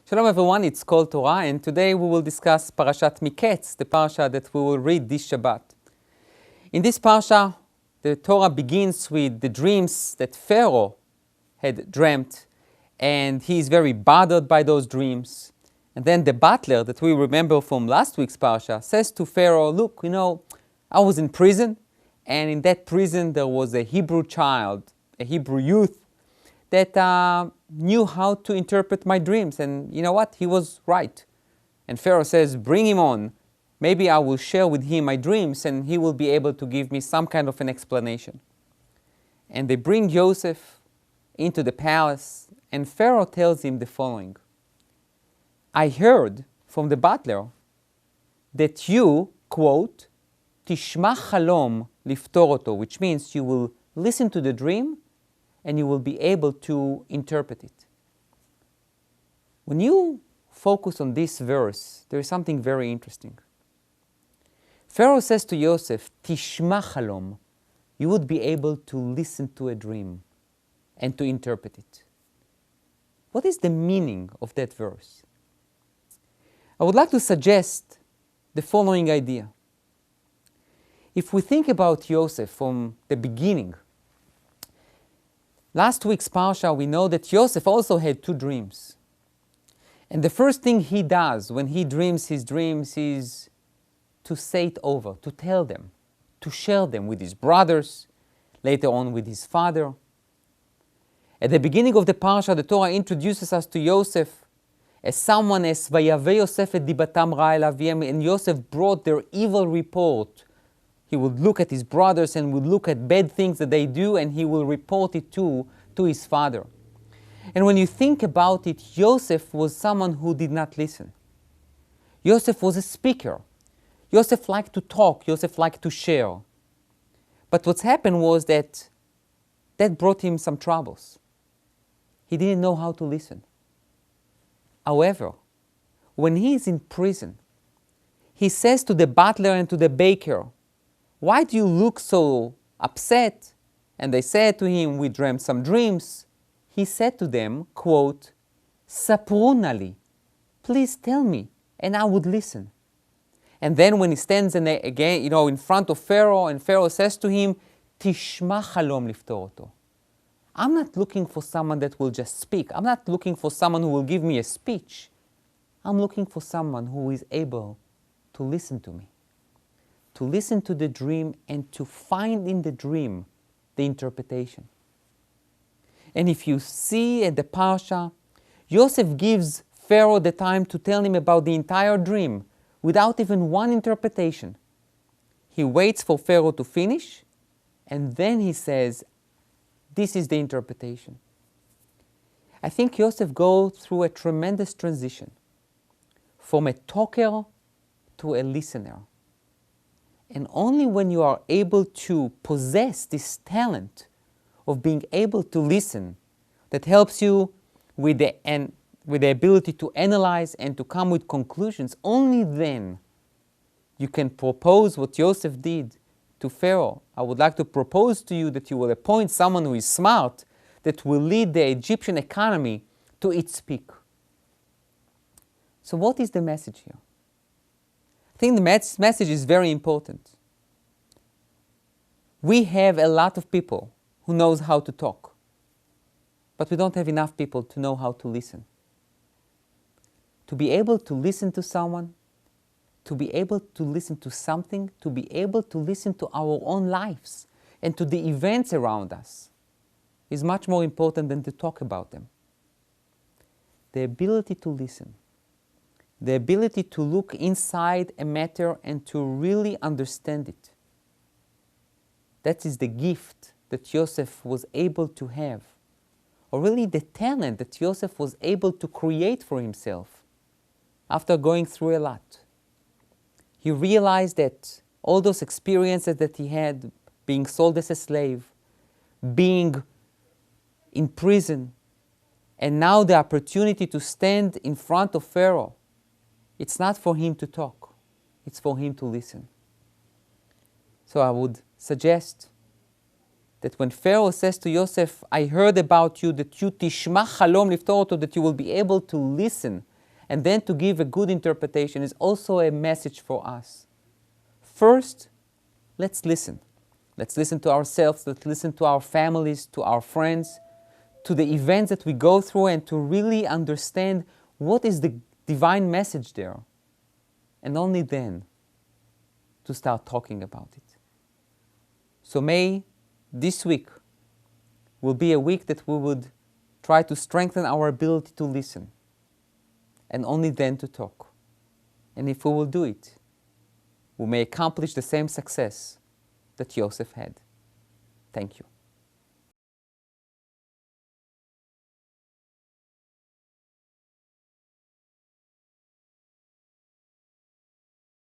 Shalom everyone, it's called Torah, and today we will discuss Parashat Miketz, the parasha that we will read this Shabbat. In this parasha, the Torah begins with the dreams that Pharaoh had dreamt, and he is very bothered by those dreams. And then the butler that we remember from last week's parasha says to Pharaoh, look, I was in prison, and in that prison there was a Hebrew child, a Hebrew youth, that knew how to interpret my dreams. And you know what? He was right. And Pharaoh says, bring him on. Maybe I will share with him my dreams and he will be able to give me some kind of an explanation. And they bring Joseph into the palace, and Pharaoh tells him the following. I heard from the butler that you, quote, tishma chalom liftor oto, which means you will listen to the dream and you will be able to interpret it. When you focus on this verse, there is something very interesting. Pharaoh says to Joseph, tishma chalom, you would be able to listen to a dream and to interpret it. What is the meaning of that verse? I would like to suggest the following idea. If we think about Joseph from the beginning, last week's parsha, we know that Joseph also had two dreams. And the first thing he does when he dreams his dreams is to say it over, to tell them, to share them with his brothers, later on with his father. At the beginning of the parsha, the Torah introduces us to Joseph as someone as Vayave Yosef et dibatam ra el aviem, and Joseph brought their evil report. He would look at his brothers and would look at bad things that they do, and he will report it to his father. And when you think about it, Joseph was someone who did not listen. Joseph was a speaker. Joseph liked to talk. Joseph liked to share. But what's happened was that brought him some troubles. He didn't know how to listen. However, when he is in prison, he says to the butler and to the baker, why do you look so upset? And they said to him, we dreamt some dreams. He said to them, quote, Saprunali, please tell me, and I would listen. And then when he stands again, in front of Pharaoh, and Pharaoh says to him, Tishma chalom liftor oto. I'm not looking for someone that will just speak. I'm not looking for someone who will give me a speech. I'm looking for someone who is able to listen to me, to listen to the dream and to find in the dream the interpretation. And if you see at the parsha, Joseph gives Pharaoh the time to tell him about the entire dream without even one interpretation. He waits for Pharaoh to finish, and then he says, this is the interpretation. I think Joseph goes through a tremendous transition from a talker to a listener. And only when you are able to possess this talent of being able to listen, that helps you with the ability to analyze and to come with conclusions, only then you can propose what Joseph did to Pharaoh. I would like to propose to you that you will appoint someone who is smart, that will lead the Egyptian economy to its peak. So what is the message here? I think the message is very important. We have a lot of people who knows how to talk, but we don't have enough people to know how to listen. To be able to listen to someone, to be able to listen to something, to be able to listen to our own lives and to the events around us is much more important than to talk about them. The ability to listen, the ability to look inside a matter and to really understand it. That is the gift that Joseph was able to have, or really the talent that Joseph was able to create for himself after going through a lot. He realized that all those experiences that he had, being sold as a slave, being in prison, and now the opportunity to stand in front of Pharaoh, it's not for him to talk, it's for him to listen. So I would suggest that when Pharaoh says to Joseph, I heard about you, that you tishma chalom liftor oto, that you will be able to listen and then to give a good interpretation is also a message for us. First, let's listen. Let's listen to ourselves, let's listen to our families, to our friends, to the events that we go through, and to really understand what is the divine message there. And only then to start talking about it. So may this week will be a week that we would try to strengthen our ability to listen, and only then to talk. And if we will do it, we may accomplish the same success that Yosef had. Thank you.